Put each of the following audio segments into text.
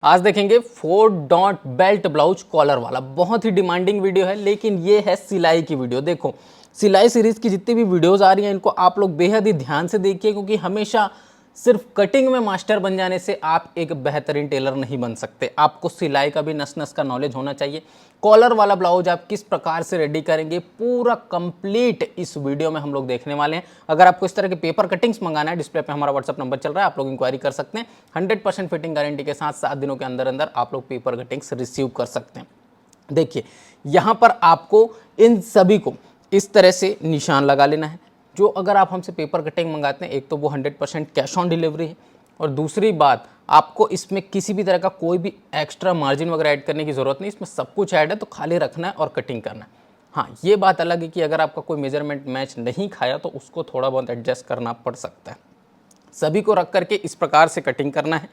आज देखेंगे 4 dot belt blouse collar वाला। बहुत ही डिमांडिंग वीडियो है, लेकिन ये है सिलाई की वीडियो। देखो, सिलाई सीरीज की जितनी भी वीडियोस आ रही हैं इनको आप लोग बेहद ही ध्यान से देखिए, क्योंकि हमेशा सिर्फ कटिंग में मास्टर बन जाने से आप एक बेहतरीन टेलर नहीं बन सकते। आपको सिलाई का भी नस नस का नॉलेज होना चाहिए। कॉलर वाला ब्लाउज आप किस प्रकार से रेडी करेंगे, पूरा कंप्लीट इस वीडियो में हम लोग देखने वाले हैं। अगर आपको इस तरह के पेपर कटिंग्स मंगाना है, डिस्प्ले पे हमारा व्हाट्सअप नंबर चल रहा है, आप लोग इंक्वायरी कर सकते हैं। 100% फिटिंग गारंटी के साथ 7 दिनों के अंदर अंदर आप लोग पेपर कटिंग्स रिसीव कर सकते हैं। देखिए, यहाँ पर आपको इन सभी को इस तरह से निशान लगा लेना है। जो अगर आप हमसे पेपर कटिंग मंगाते हैं, एक तो वो 100% कैश ऑन डिलीवरी है, और दूसरी बात, आपको इसमें किसी भी तरह का कोई भी एक्स्ट्रा मार्जिन वगैरह ऐड करने की ज़रूरत नहीं। इसमें सब कुछ ऐड है, तो खाली रखना है और कटिंग करना है। हाँ, ये बात अलग है कि अगर आपका कोई मेजरमेंट मैच नहीं खाया तो उसको थोड़ा बहुत एडजस्ट करना पड़ सकता है। सभी को रख करके इस प्रकार से कटिंग करना है।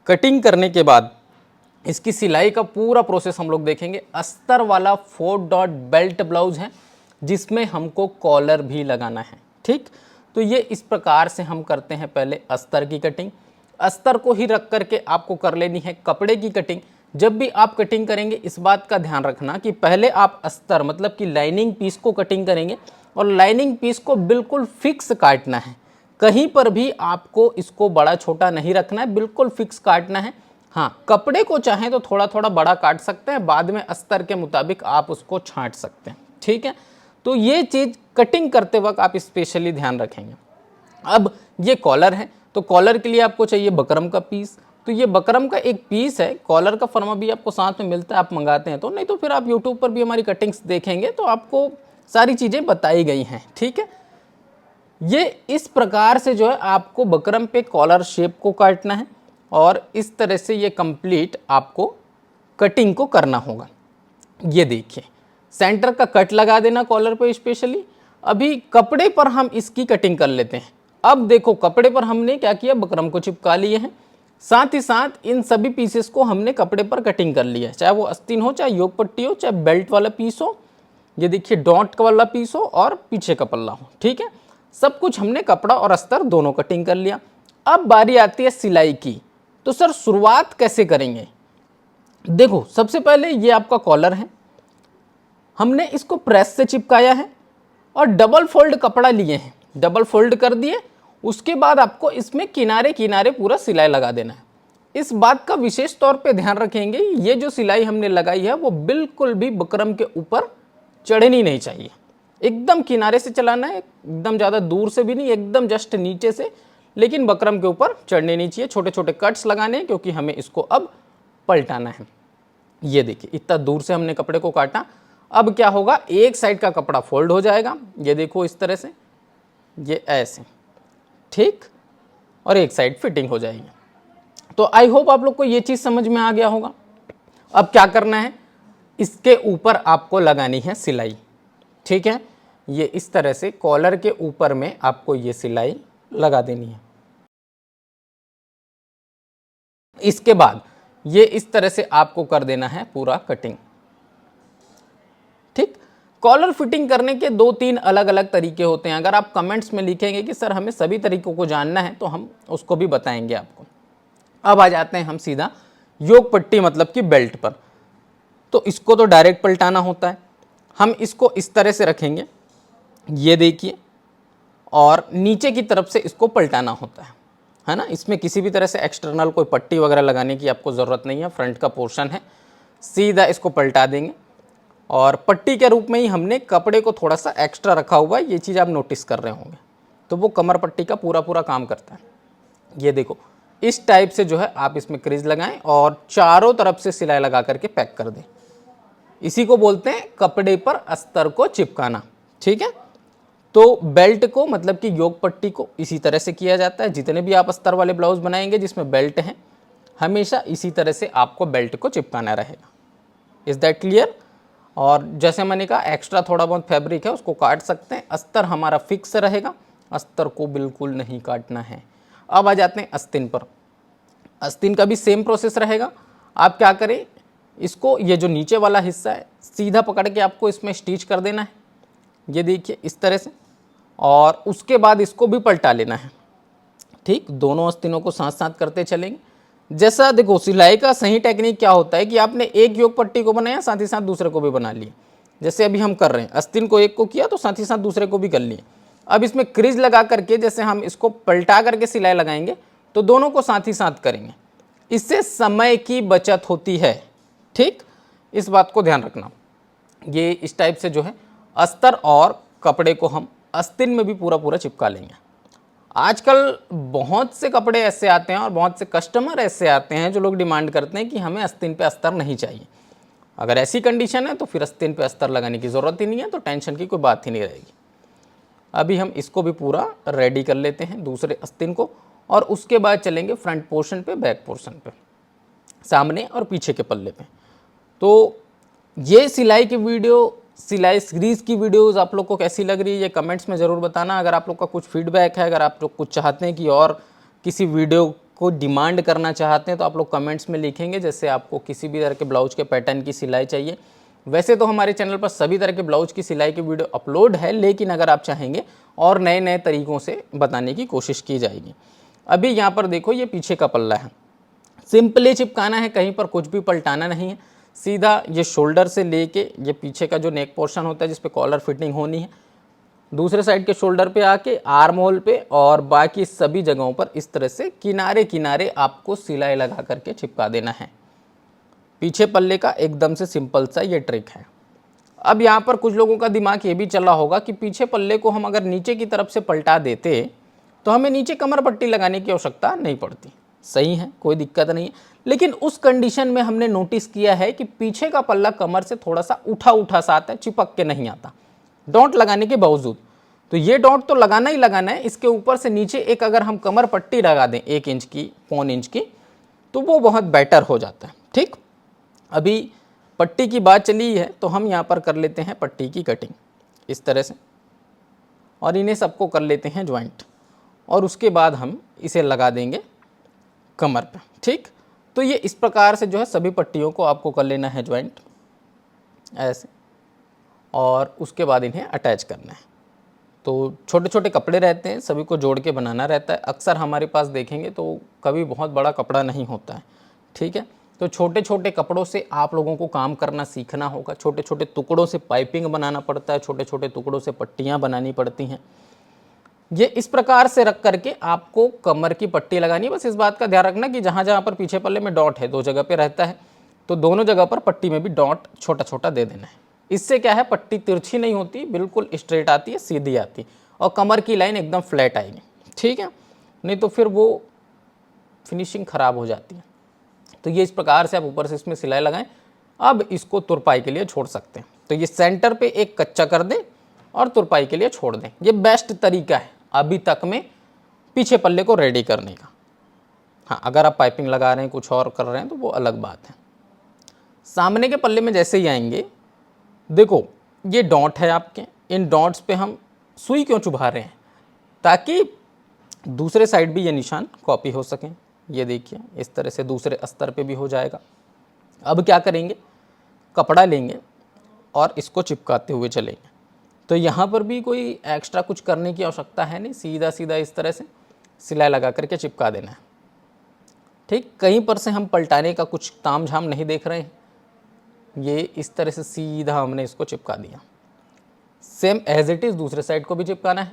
कटिंग करने के बाद इसकी सिलाई का पूरा प्रोसेस हम लोग देखेंगे। अस्तर वाला 4 डॉट बेल्ट ब्लाउज है, जिसमें हमको कॉलर भी लगाना है। ठीक, तो ये इस प्रकार से हम करते हैं। पहले अस्तर की कटिंग, अस्तर को ही रख करके आपको कर लेनी है कपड़े की कटिंग। जब भी आप कटिंग करेंगे, इस बात का ध्यान रखना कि पहले आप अस्तर मतलब कि लाइनिंग पीस को कटिंग करेंगे, और लाइनिंग पीस को बिल्कुल फिक्स काटना है। कहीं पर भी आपको इसको बड़ा छोटा नहीं रखना है, बिल्कुल फिक्स काटना है। हाँ, कपड़े को चाहें तो थोड़ा थोड़ा बड़ा काट सकते हैं, बाद में अस्तर के मुताबिक आप उसको छांट सकते हैं। ठीक है, तो ये चीज़ कटिंग करते वक्त आप स्पेशली ध्यान रखेंगे। अब ये कॉलर है, तो कॉलर के लिए आपको चाहिए बकरम का पीस। तो ये बकरम का एक पीस है। कॉलर का फर्मा भी आपको साथ में मिलता है, आप मंगाते हैं तो, नहीं तो फिर आप यूट्यूब पर भी हमारी कटिंग्स देखेंगे तो आपको सारी चीज़ें बताई गई हैं। ठीक है, ये इस प्रकार से जो है आपको बकरम पे कॉलर शेप को काटना है, और इस तरह से ये कंप्लीट आपको कटिंग को करना होगा। ये देखिए, सेंटर का कट लगा देना कॉलर पे स्पेशली। अभी कपड़े पर हम इसकी कटिंग कर लेते हैं। अब देखो, कपड़े पर हमने क्या किया, बकरम को चिपका लिए हैं, साथ ही साथ इन सभी पीसेस को हमने कपड़े पर कटिंग कर लिया है, चाहे वो आस्तीन हो, चाहे योग पट्टी हो, चाहे बेल्ट वाला पीस हो, ये देखिए डॉट वाला पीस हो, और पीछे का पल्ला हो। ठीक है, सब कुछ हमने कपड़ा और अस्तर दोनों कटिंग कर लिया। अब बारी आती है सिलाई की। तो सर, शुरुआत कैसे करेंगे? देखो, सबसे पहले ये आपका कॉलर है, हमने इसको प्रेस से चिपकाया है और डबल फोल्ड कपड़ा लिए हैं, डबल फोल्ड कर दिए। उसके बाद आपको इसमें किनारे किनारे पूरा सिलाई लगा देना है। इस बात का विशेष तौर पे ध्यान रखेंगे, ये जो सिलाई हमने लगाई है वो बिल्कुल भी बकरम के ऊपर चढ़नी नहीं चाहिए। एकदम किनारे से चलाना है, एकदम ज़्यादा दूर से भी नहीं, एकदम जस्ट नीचे से, लेकिन बकरम के ऊपर चढ़ने नहीं चाहिए। छोटे छोटे कट्स लगाने हैं, क्योंकि हमें इसको अब पलटाना है। ये देखिए, इतना दूर से हमने कपड़े को काटा। अब क्या होगा, एक साइड का कपड़ा फोल्ड हो जाएगा, ये देखो इस तरह से, ये ऐसे, ठीक, और एक साइड फिटिंग हो जाएगी। तो आई होप आप लोग को ये चीज़ समझ में आ गया होगा। अब क्या करना है, इसके ऊपर आपको लगानी है सिलाई। ठीक है, ये इस तरह से कॉलर के ऊपर में आपको ये सिलाई लगा देनी है। इसके बाद ये इस तरह से आपको कर देना है पूरा कटिंग। ठीक, कॉलर फिटिंग करने के 2-3 अलग अलग तरीके होते हैं। अगर आप कमेंट्स में लिखेंगे कि सर हमें सभी तरीकों को जानना है, तो हम उसको भी बताएंगे आपको। अब आ जाते हैं हम सीधा योक पट्टी मतलब कि बेल्ट पर। तो इसको तो डायरेक्ट पलटाना होता है। हम इसको इस तरह से रखेंगे, ये देखिए, और नीचे की तरफ से इसको पलटाना होता है ना। इसमें किसी भी तरह से एक्सटर्नल कोई पट्टी वगैरह लगाने की आपको ज़रूरत नहीं है। फ्रंट का पोर्शन है, सीधा इसको पलटा देंगे, और पट्टी के रूप में ही हमने कपड़े को थोड़ा सा एक्स्ट्रा रखा हुआ है, ये चीज़ आप नोटिस कर रहे होंगे। तो वो कमर पट्टी का पूरा पूरा काम करता है। ये देखो, इस टाइप से जो है आप इसमें क्रीज लगाएं और चारों तरफ से सिलाई लगा करके पैक कर दें। इसी को बोलते हैं कपड़े पर अस्तर को चिपकाना। ठीक है, तो बेल्ट को मतलब कि योग पट्टी को इसी तरह से किया जाता है। जितने भी आप अस्तर वाले ब्लाउज बनाएंगे जिसमें बेल्ट है, हमेशा इसी तरह से आपको बेल्ट को चिपकाना रहेगा। Is that clear? और जैसे मैंने कहा, एक्स्ट्रा थोड़ा बहुत फैब्रिक है उसको काट सकते हैं। अस्तर हमारा फिक्स रहेगा, अस्तर को बिल्कुल नहीं काटना है। अब आ जाते हैं आस्तीन पर। आस्तीन का भी सेम प्रोसेस रहेगा। आप क्या करें, इसको ये जो नीचे वाला हिस्सा है सीधा पकड़ के आपको इसमें स्टिच कर देना है, ये देखिए इस तरह से, और उसके बाद इसको भी पलटा लेना है। ठीक, दोनों आस्तीनों को साथ साथ करते चलेंगे। जैसा देखो सिलाई का सही टेक्निक क्या होता है कि आपने एक योग पट्टी को बनाया, साथ ही साथ दूसरे को भी बना लिए। जैसे अभी हम कर रहे हैं, आस्तीन को एक को किया तो साथ ही साथ दूसरे को भी कर लिए। अब इसमें क्रीज लगा करके जैसे हम इसको पलटा करके सिलाई लगाएंगे तो दोनों को साथ ही साथ करेंगे, इससे समय की बचत होती है। ठीक, इस बात को ध्यान रखना। ये इस टाइप से जो है अस्तर और कपड़े को हम आस्तीन में भी पूरा पूरा चिपका लेंगे। आजकल बहुत से कपड़े ऐसे आते हैं और बहुत से कस्टमर ऐसे आते हैं जो लोग डिमांड करते हैं कि हमें आस्तीन पे अस्तर नहीं चाहिए। अगर ऐसी कंडीशन है तो फिर आस्तीन पे अस्तर लगाने की ज़रूरत ही नहीं है, तो टेंशन की कोई बात ही नहीं रहेगी। अभी हम इसको भी पूरा रेडी कर लेते हैं दूसरे आस्तीन को, और उसके बाद चलेंगे फ्रंट पोर्शन पे, बैक पोर्शन पे, सामने और पीछे के पल्ले पे। तो ये सिलाई की वीडियो, सिलाई सीरीज़ की वीडियोस आप लोग को कैसी लग रही है ये कमेंट्स में ज़रूर बताना। अगर आप लोग का कुछ फीडबैक है, अगर आप लोग कुछ चाहते हैं कि और किसी वीडियो को डिमांड करना चाहते हैं तो आप लोग कमेंट्स में लिखेंगे। जैसे आपको किसी भी तरह के ब्लाउज के पैटर्न की सिलाई चाहिए, वैसे तो हमारे चैनल पर सभी तरह के ब्लाउज की सिलाई की वीडियो अपलोड है, लेकिन अगर आप चाहेंगे और नए नए तरीक़ों से बताने की कोशिश की जाएगी। अभी यहाँ पर देखो ये पीछे का पल्ला है, सिंपली चिपकाना है, कहीं पर कुछ भी पलटाना नहीं है। सीधा ये शोल्डर से लेके ये पीछे का जो नेक पोर्शन होता है जिस पे कॉलर फिटिंग होनी है, दूसरे साइड के शोल्डर पे आके आर्म होल पे और बाकी सभी जगहों पर इस तरह से किनारे किनारे आपको सिलाई लगा करके चिपका देना है। पीछे पल्ले का एकदम से सिंपल सा ये ट्रिक है। अब यहाँ पर कुछ लोगों का दिमाग ये भी चला होगा कि पीछे पल्ले को हम अगर नीचे की तरफ से पलटा देते तो हमें नीचे कमर पट्टी लगाने की आवश्यकता नहीं पड़ती। सही है, कोई दिक्कत नहीं है, लेकिन उस कंडीशन में हमने नोटिस किया है कि पीछे का पल्ला कमर से थोड़ा सा उठा उठा सा आता है, चिपक के नहीं आता डॉट लगाने के बावजूद। तो ये डॉट तो लगाना ही लगाना है, इसके ऊपर से नीचे एक अगर हम कमर पट्टी लगा दें 1 इंच की, पौन इंच की, तो वो बहुत बेटर हो जाता है। ठीक, अभी पट्टी की बात चली है तो हम यहाँ पर कर लेते हैं पट्टी की कटिंग इस तरह से, और इन्हें सबको कर लेते हैं ज्वाइंट, और उसके बाद हम इसे लगा देंगे कमर पे। ठीक, तो ये इस प्रकार से जो है सभी पट्टियों को आपको कर लेना है ज्वाइंट ऐसे, और उसके बाद इन्हें अटैच करना है। तो छोटे छोटे कपड़े रहते हैं, सभी को जोड़ के बनाना रहता है। अक्सर हमारे पास देखेंगे तो कभी बहुत बड़ा कपड़ा नहीं होता है। ठीक है, तो छोटे छोटे कपड़ों से आप लोगों को काम करना सीखना होगा। छोटे छोटे टुकड़ों से पाइपिंग बनाना पड़ता है, छोटे छोटे टुकड़ों से पट्टियाँ बनानी पड़ती हैं। ये इस प्रकार से रख करके आपको कमर की पट्टी लगानी है। बस इस बात का ध्यान रखना कि जहाँ जहाँ पर पीछे पल्ले में डॉट है 2 जगह पे रहता है, तो दोनों जगह पर पट्टी में भी डॉट छोटा छोटा दे देना है। इससे क्या है, पट्टी तिरछी नहीं होती, बिल्कुल स्ट्रेट आती है, सीधी आती है, और कमर की लाइन एकदम फ्लैट आएगी। ठीक है, नहीं तो फिर वो फिनिशिंग ख़राब हो जाती है। तो ये इस प्रकार से आप ऊपर से इसमें सिलाई लगाएं। अब इसको तुरपाई के लिए छोड़ सकते हैं, तो ये सेंटर पे एक कच्चा कर दें और तुरपाई के लिए छोड़ दें। ये बेस्ट तरीका है अभी तक में पीछे पल्ले को रेडी करने का। हाँ, अगर आप पाइपिंग लगा रहे हैं, कुछ और कर रहे हैं, तो वो अलग बात है। सामने के पल्ले में जैसे ही आएंगे, देखो ये डॉट है आपके, इन डॉट्स पे हम सुई क्यों चुभा रहे हैं, ताकि दूसरे साइड भी ये निशान कॉपी हो सकें। ये देखिए इस तरह से दूसरे अस्तर पे भी हो जाएगा। अब क्या करेंगे, कपड़ा लेंगे और इसको चिपकाते हुए चलेंगे। तो यहाँ पर भी कोई एक्स्ट्रा कुछ करने की आवश्यकता है नहीं, सीधा सीधा इस तरह से सिलाई लगा करके चिपका देना है। ठीक, कहीं पर से हम पलटाने का कुछ ताम झाम नहीं देख रहे हैं, ये इस तरह से सीधा हमने इसको चिपका दिया। सेम एज इट इज़ दूसरे साइड को भी चिपकाना है।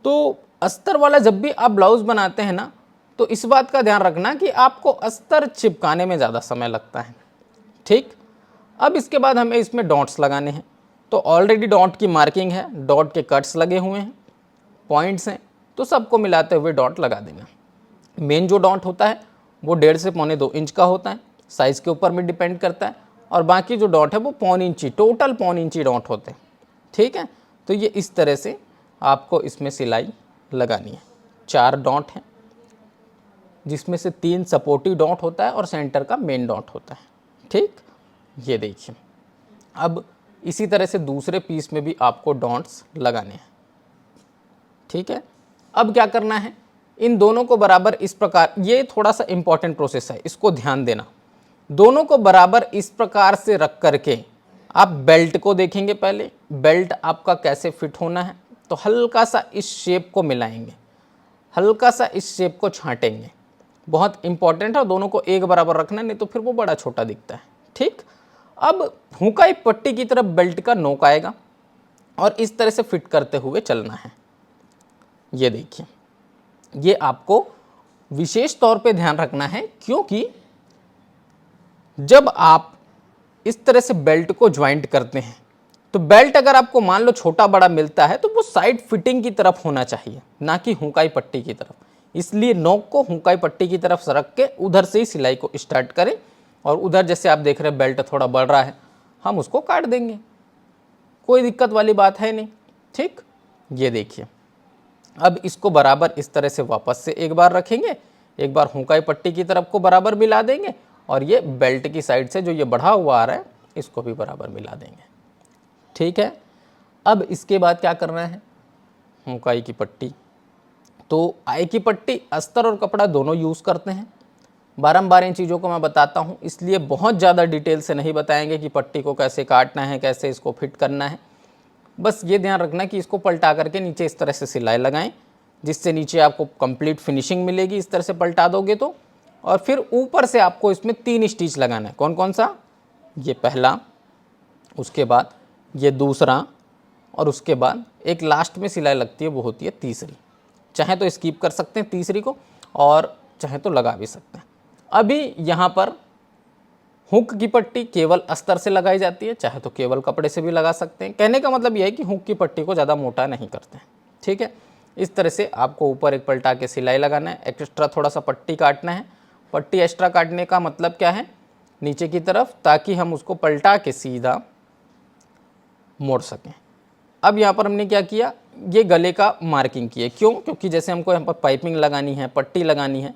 तो अस्तर वाला जब भी आप ब्लाउज़ बनाते हैं ना, तो इस बात का ध्यान रखना कि आपको अस्तर चिपकाने में ज़्यादा समय लगता है। ठीक, अब इसके बाद हमें इसमें डॉट्स लगाने हैं। तो ऑलरेडी डॉट की मार्किंग है, डॉट के कट्स लगे हुए हैं, पॉइंट्स हैं, तो सबको मिलाते हुए डॉट लगा देना। मेन जो डॉट होता है वो 1.5 से 1.25 इंच का होता है, साइज़ के ऊपर में डिपेंड करता है, और बाकी जो डॉट है वो 1.25 इंची, टोटल 1.25 इंची डॉट होते हैं। ठीक है, तो ये इस तरह से आपको इसमें सिलाई लगानी है। 4 डॉट हैं, जिसमें से 3 सपोर्टिव डॉट होता है और सेंटर का मेन डॉट होता है। ठीक, ये देखिए। अब इसी तरह से दूसरे पीस में भी आपको डॉट्स लगाने हैं। ठीक है, अब क्या करना है, इन दोनों को बराबर इस प्रकार, ये थोड़ा सा इंपॉर्टेंट प्रोसेस है, इसको ध्यान देना। दोनों को बराबर इस प्रकार से रख करके आप बेल्ट को देखेंगे। पहले बेल्ट आपका कैसे फिट होना है, तो हल्का सा इस शेप को मिलाएंगे, हल्का सा इस शेप को छांटेंगे, बहुत इंपॉर्टेंट है, दोनों को एक बराबर रखना, नहीं तो फिर वो बड़ा छोटा दिखता है। ठीक, अब हुकाई पट्टी की तरफ बेल्ट का नोक आएगा और इस तरह से फिट करते हुए चलना है। ये देखिए, ये आपको विशेष तौर पे ध्यान रखना है, क्योंकि जब आप इस तरह से बेल्ट को ज्वाइंट करते हैं तो बेल्ट अगर आपको मान लो छोटा बड़ा मिलता है तो वो साइड फिटिंग की तरफ होना चाहिए, ना कि हुकाई पट्टी की तरफ। इसलिए नोक को हुकाई पट्टी की तरफ रख के उधर से ही सिलाई को स्टार्ट करें, और उधर जैसे आप देख रहे हैं बेल्ट थोड़ा बढ़ रहा है, हम उसको काट देंगे, कोई दिक्कत वाली बात है नहीं। ठीक, ये देखिए, अब इसको बराबर इस तरह से वापस से एक बार रखेंगे, एक बार हुकाई पट्टी की तरफ को बराबर मिला देंगे, और ये बेल्ट की साइड से जो ये बढ़ा हुआ आ रहा है इसको भी बराबर मिला देंगे। ठीक है, अब इसके बाद क्या करना है, हुकाई की पट्टी, तो आई की पट्टी अस्तर और कपड़ा दोनों यूज़ करते हैं। बारंबार इन चीज़ों को मैं बताता हूँ, इसलिए बहुत ज़्यादा डिटेल से नहीं बताएंगे कि पट्टी को कैसे काटना है, कैसे इसको फिट करना है। बस ये ध्यान रखना कि इसको पलटा करके नीचे इस तरह से सिलाई लगाएं, जिससे नीचे आपको कंप्लीट फिनिशिंग मिलेगी। इस तरह से पलटा दोगे तो, और फिर ऊपर से आपको इसमें 3 स्टिच लगाना है। कौन कौन सा, ये पहला, उसके बाद ये दूसरा, और उसके बाद एक लास्ट में सिलाई लगती है वो होती है तीसरी। चाहे तो स्किप कर सकते हैं तीसरी को, और चाहे तो लगा भी सकते हैं। अभी यहाँ पर हुक की पट्टी केवल अस्तर से लगाई जाती है, चाहे तो केवल कपड़े से भी लगा सकते हैं। कहने का मतलब यह है कि हुक की पट्टी को ज़्यादा मोटा नहीं करते हैं। ठीक है, इस तरह से आपको ऊपर एक पलटा के सिलाई लगाना है, एक्स्ट्रा थोड़ा सा पट्टी काटना है। पट्टी एक्स्ट्रा काटने का मतलब क्या है, नीचे की तरफ, ताकि हम उसको पलटा के सीधा मोड़ सकें। अब यहाँ पर हमने क्या किया, ये गले का मार्किंग किया। क्यों, क्योंकि जैसे हमको यहाँ पर पाइपिंग लगानी है, पट्टी लगानी है,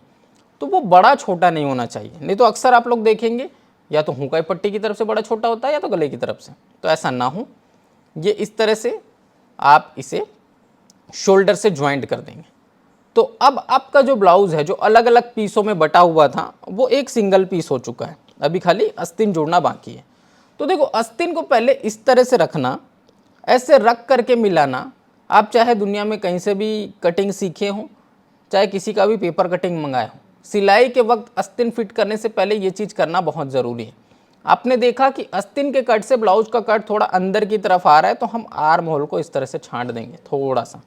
तो वो बड़ा छोटा नहीं होना चाहिए। नहीं तो अक्सर आप लोग देखेंगे या तो हुकाई पट्टी की तरफ से बड़ा छोटा होता है या तो गले की तरफ से, तो ऐसा ना हो। ये इस तरह से आप इसे शोल्डर से ज्वाइंट कर देंगे। तो अब आपका जो ब्लाउज़ है, जो अलग अलग पीसों में बटा हुआ था, वो एक सिंगल पीस हो चुका है। अभी खाली आस्तीन जोड़ना बाकी है। तो देखो, आस्तीन को पहले इस तरह से रखना, ऐसे रख करके मिलाना। आप चाहे दुनिया में कहीं से भी कटिंग सीखे हों, चाहे किसी का भी पेपर कटिंग मंगाए हो, सिलाई के वक्त आस्तीन फिट करने से पहले ये चीज़ करना बहुत ज़रूरी है। आपने देखा कि आस्तीन के कट से ब्लाउज का कट थोड़ा अंदर की तरफ आ रहा है, तो हम आर्म होल को इस तरह से छांट देंगे थोड़ा सा,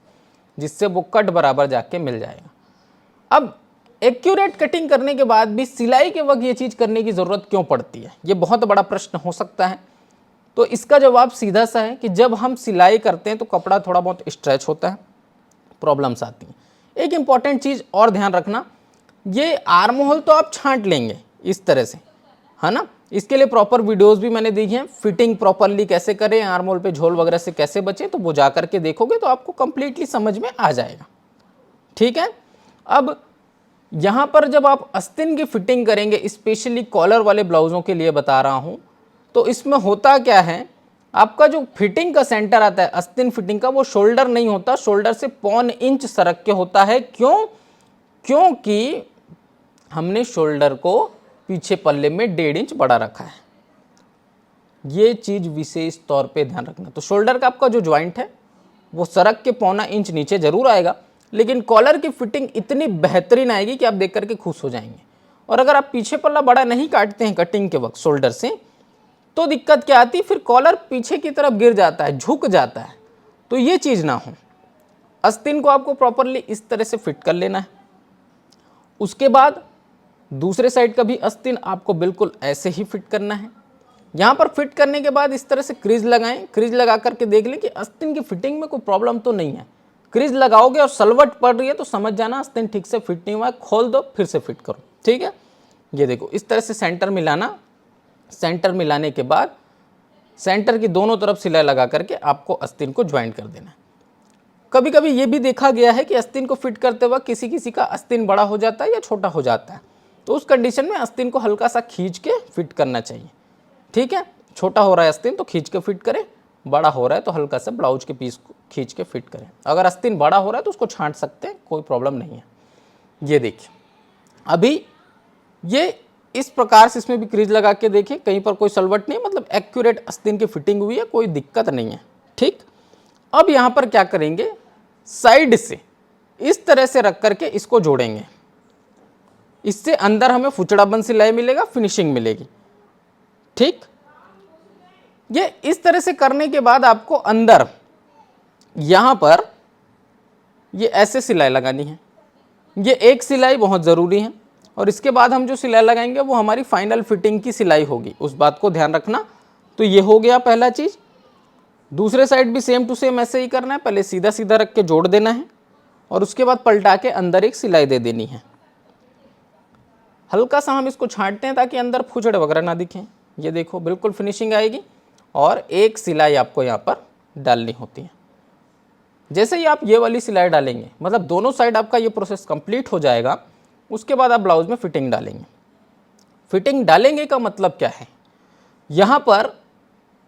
जिससे वो कट बराबर जाके मिल जाएगा। अब एक्यूरेट कटिंग करने के बाद भी सिलाई के वक्त ये चीज़ करने की ज़रूरत क्यों पड़ती है, ये बहुत बड़ा प्रश्न हो सकता है। तो इसका जवाब सीधा सा है कि जब हम सिलाई करते हैं तो कपड़ा थोड़ा बहुत स्ट्रेच होता है, प्रॉब्लम्स आती हैं। एक इम्पॉर्टेंट चीज़ और ध्यान रखना, ये आर्म होल तो आप छांट लेंगे इस तरह से, है ना। इसके लिए प्रॉपर वीडियोस भी मैंने देखी हैं, फिटिंग प्रॉपरली कैसे करें, आर्म होल पे झोल वगैरह से कैसे बचें, तो वो जा करके देखोगे तो आपको कंप्लीटली समझ में आ जाएगा। ठीक है, अब यहाँ पर जब आप आस्तीन की फिटिंग करेंगे, स्पेशली कॉलर वाले ब्लाउज़ों के लिए बता रहा हूँ, तो इसमें होता क्या है, आपका जो फिटिंग का सेंटर आता है आस्तीन फिटिंग का, वो शोल्डर नहीं होता, शोल्डर से 1.25 इंच सरक के होता है। क्यों, क्योंकि हमने शोल्डर को पीछे पल्ले में 1.5 इंच बढ़ा रखा है। ये चीज़ विशेष तौर पे ध्यान रखना। तो शोल्डर का आपका जो ज्वाइंट है वो सरक के 1.25 इंच नीचे जरूर आएगा, लेकिन कॉलर की फिटिंग इतनी बेहतरीन आएगी कि आप देख करके खुश हो जाएंगे। और अगर आप पीछे पल्ला बड़ा नहीं काटते हैं कटिंग के वक्त शोल्डर से, तो दिक्कत क्या आती है, फिर कॉलर पीछे की तरफ गिर जाता है, झुक जाता है। तो ये चीज़ ना हो। आस्तीन को आपको प्रॉपरली इस तरह से फिट कर लेना है। उसके बाद दूसरे साइड का भी आस्तीन आपको बिल्कुल ऐसे ही फिट करना है। यहाँ पर फिट करने के बाद इस तरह से क्रीज लगाएं। क्रीज लगा करके देख लें कि आस्तीन की फिटिंग में कोई प्रॉब्लम तो नहीं है। क्रीज लगाओगे और सलवट पड़ रही है तो समझ जाना आस्तीन ठीक से फिट नहीं हुआ है, खोल दो फिर से फिट करो। ठीक है, ये देखो इस तरह से सेंटर मिलाना। सेंटर मिलाने के बाद सेंटर की दोनों तरफ सिलाई लगा करके आपको आस्तीन को ज्वाइंट कर देना है। कभी कभी ये भी देखा गया है कि आस्तीन को फिट करते वक्त किसी किसी का आस्तीन बड़ा हो जाता है या छोटा हो जाता है, तो उस कंडीशन में आस्तीन को हल्का सा खींच के फिट करना चाहिए। ठीक है, छोटा हो रहा है आस्तीन तो खींच के फिट करें, बड़ा हो रहा है तो हल्का सा ब्लाउज के पीस को खींच के फिट करें। अगर आस्तीन बड़ा हो रहा है तो उसको छांट सकते हैं, कोई प्रॉब्लम नहीं है। ये देखिए, अभी ये इस प्रकार से इसमें भी क्रीज लगा के देखें, कहीं पर कोई सलवट नहीं, मतलब एक्यूरेट आस्तीन की फिटिंग हुई है, कोई दिक्कत नहीं है। ठीक, अब यहाँ पर क्या करेंगे, साइड से इस तरह से रख करके इसको जोड़ेंगे। इससे अंदर हमें फुचड़ाबंद सिलाई मिलेगा, फिनिशिंग मिलेगी। ठीक, ये इस तरह से करने के बाद आपको अंदर यहां पर ये ऐसे सिलाई लगानी है। ये एक सिलाई बहुत ज़रूरी है और इसके बाद हम जो सिलाई लगाएंगे वो हमारी फाइनल फिटिंग की सिलाई होगी, उस बात को ध्यान रखना। तो ये हो गया पहला चीज़। दूसरे साइड भी सेम टू सेम ऐसे ही करना है, पहले सीधा सीधा रख के जोड़ देना है और उसके बाद पलटा के अंदर एक सिलाई दे देनी है। हल्का सा हम इसको छांटते हैं ताकि अंदर फुचड़े वगैरह ना दिखें। ये देखो बिल्कुल फिनिशिंग आएगी और एक सिलाई आपको यहाँ पर डालनी होती है। जैसे ही आप ये वाली सिलाई डालेंगे, मतलब दोनों साइड आपका ये प्रोसेस कंप्लीट हो जाएगा, उसके बाद आप ब्लाउज में फिटिंग डालेंगे। फिटिंग डालेंगे का मतलब क्या है, यहाँ पर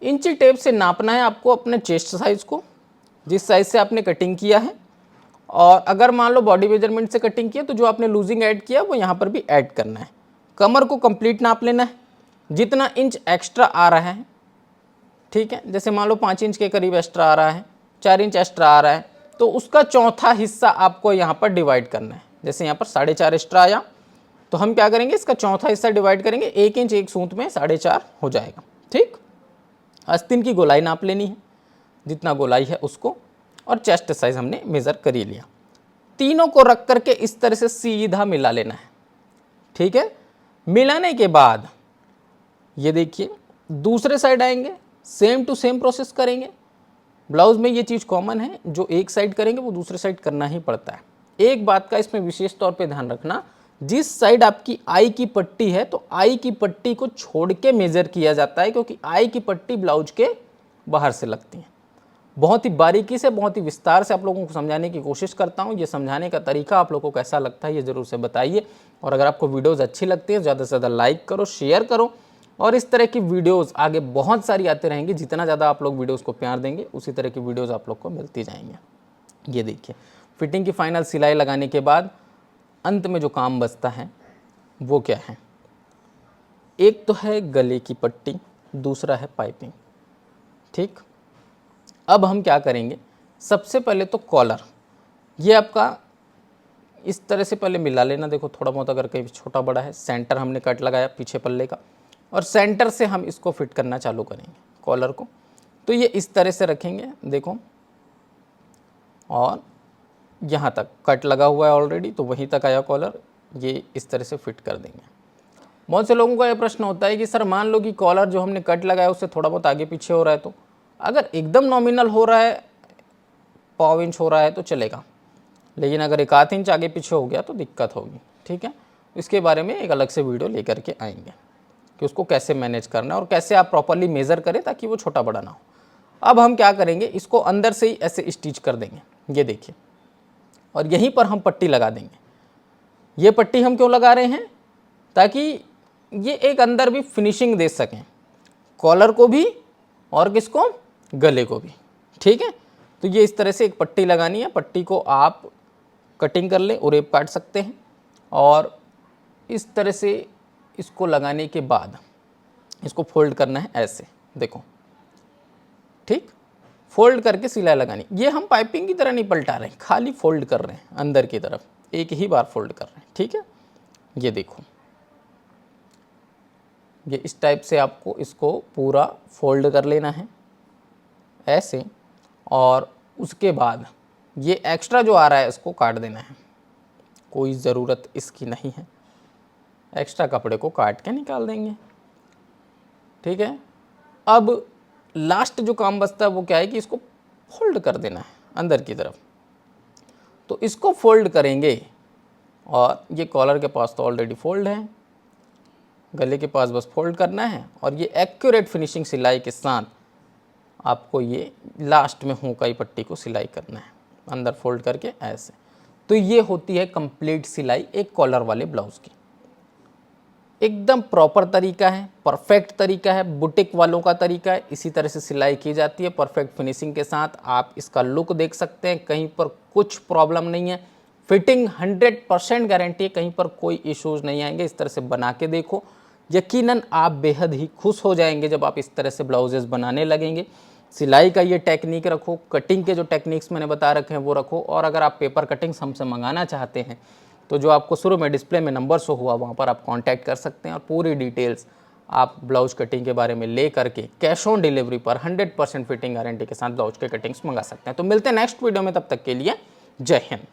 इंची टेप से नापना है आपको अपने चेस्ट साइज को, जिस साइज से आपने कटिंग किया है। और अगर मान लो बॉडी मेजरमेंट से कटिंग किया तो जो आपने लूजिंग ऐड किया वो यहाँ पर भी ऐड करना है। कमर को कंप्लीट नाप लेना है, जितना इंच एक्स्ट्रा आ रहा है। ठीक है, जैसे मान लो 5 इंच के करीब एक्स्ट्रा आ रहा है, 4 इंच एक्स्ट्रा आ रहा है, तो उसका चौथा हिस्सा आपको यहाँ पर डिवाइड करना है। जैसे यहाँ पर 4.5 एक्स्ट्रा आया तो हम क्या करेंगे, इसका चौथा हिस्सा डिवाइड करेंगे, 1 इंच एक सूत में 4.5 हो जाएगा। ठीक, आस्तीन की गोलाई नाप लेनी है, जितना गोलाई है उसको, और चेस्ट साइज हमने मेज़र कर ही लिया। तीनों को रख करके इस तरह से सीधा मिला लेना है। ठीक है, मिलाने के बाद ये देखिए दूसरे साइड आएंगे, सेम टू सेम प्रोसेस करेंगे। ब्लाउज में ये चीज़ कॉमन है, जो एक साइड करेंगे वो दूसरे साइड करना ही पड़ता है। एक बात का इसमें विशेष तौर पे ध्यान रखना, जिस साइड आपकी आई की पट्टी है तो आई की पट्टी को छोड़ के मेज़र किया जाता है, क्योंकि आई की पट्टी ब्लाउज के बाहर से लगती है। बहुत ही बारीकी से, बहुत ही विस्तार से आप लोगों को समझाने की कोशिश करता हूँ। ये समझाने का तरीका आप लोगों को कैसा लगता है ये ज़रूर से बताइए। और अगर आपको वीडियोज़ अच्छी लगती है ज़्यादा से ज़्यादा लाइक करो, शेयर करो, और इस तरह की वीडियोज़ आगे बहुत सारी आते रहेंगी। जितना ज़्यादा आप लोग वीडियोज़ को प्यार देंगे उसी तरह की वीडियोज़ आप लोग को मिलती जाएंगे। ये देखिए फिटिंग की फाइनल सिलाई लगाने के बाद अंत में जो काम बचता है वो क्या है, एक तो है गले की पट्टी, दूसरा है पाइपिंग। ठीक, अब हम क्या करेंगे, सबसे पहले तो कॉलर, ये आपका इस तरह से पहले मिला लेना। देखो थोड़ा बहुत अगर कहीं छोटा बड़ा है, सेंटर हमने कट लगाया पीछे पल्ले का, और सेंटर से हम इसको फिट करना चालू करेंगे कॉलर को। तो ये इस तरह से रखेंगे, देखो, और यहाँ तक कट लगा हुआ है ऑलरेडी, तो वहीं तक आया कॉलर, ये इस तरह से फिट कर देंगे। बहुत से लोगों का ये प्रश्न होता है कि सर मान लो कि कॉलर जो हमने कट लगाया उससे थोड़ा बहुत आगे पीछे हो रहा है, तो अगर एकदम नॉमिनल हो रहा है, पाव इंच हो रहा है तो चलेगा, लेकिन अगर 1/2 इंच आगे पीछे हो गया तो दिक्कत होगी। ठीक है, इसके बारे में एक अलग से वीडियो लेकर के आएंगे कि उसको कैसे मैनेज करना है और कैसे आप प्रॉपरली मेज़र करें ताकि वो छोटा बड़ा ना हो। अब हम क्या करेंगे, इसको अंदर से ही ऐसे स्टिच कर देंगे, ये देखिए, और यहीं पर हम पट्टी लगा देंगे। ये पट्टी हम क्यों लगा रहे हैं, ताकि ये एक अंदर भी फिनिशिंग दे सकें, कॉलर को भी और किसको, गले को भी। ठीक है, तो ये इस तरह से एक पट्टी लगानी है। पट्टी को आप कटिंग कर लें, उरेब काट सकते हैं, और इस तरह से इसको लगाने के बाद इसको फोल्ड करना है ऐसे, देखो। ठीक, फोल्ड करके सिलाई लगानी। ये हम पाइपिंग की तरह नहीं पलटा रहे हैं, खाली फोल्ड कर रहे हैं अंदर की तरफ, एक ही बार फोल्ड कर रहे हैं। ठीक है, ये देखो, ये इस टाइप से आपको इसको पूरा फोल्ड कर लेना है ऐसे, और उसके बाद ये एक्स्ट्रा जो आ रहा है इसको काट देना है। कोई ज़रूरत इसकी नहीं है, एक्स्ट्रा कपड़े को काट के निकाल देंगे। ठीक है, अब लास्ट जो काम बचता है वो क्या है कि इसको फोल्ड कर देना है अंदर की तरफ। तो इसको फोल्ड करेंगे, और ये कॉलर के पास तो ऑलरेडी फोल्ड है, गले के पास बस फोल्ड करना है, और ये एक्यूरेट फिनिशिंग सिलाई के साथ आपको ये लास्ट में हुकाई पट्टी को सिलाई करना है, अंदर फोल्ड करके ऐसे। तो ये होती है कंप्लीट सिलाई एक कॉलर वाले ब्लाउज़ की। एकदम प्रॉपर तरीका है, परफेक्ट तरीका है, बुटीक वालों का तरीका है। इसी तरह से सिलाई की जाती है परफेक्ट फिनिशिंग के साथ। आप इसका लुक देख सकते हैं, कहीं पर कुछ प्रॉब्लम नहीं है। फिटिंग 100% गारंटी है, कहीं पर कोई इश्यूज़ नहीं आएंगे। इस तरह से बना के देखो, यकीनन आप बेहद ही खुश हो जाएंगे जब आप इस तरह से ब्लाउजेस बनाने लगेंगे। सिलाई का ये टेक्निक रखो, कटिंग के जो टेक्निक्स मैंने बता रखे हैं वो रखो, और अगर आप पेपर कटिंग्स हमसे मंगाना चाहते हैं तो जो आपको शुरू में डिस्प्ले में नंबर शो हुआ वहाँ पर आप कांटेक्ट कर सकते हैं और पूरी डिटेल्स आप ब्लाउज कटिंग के बारे में ले करके कैश ऑन डिलीवरी पर 100% फिटिंग गारंटी के साथ ब्लाउज के कटिंग्स मंगा सकते हैं। तो मिलते हैं नेक्स्ट वीडियो में, तब तक के लिए जय हिंद।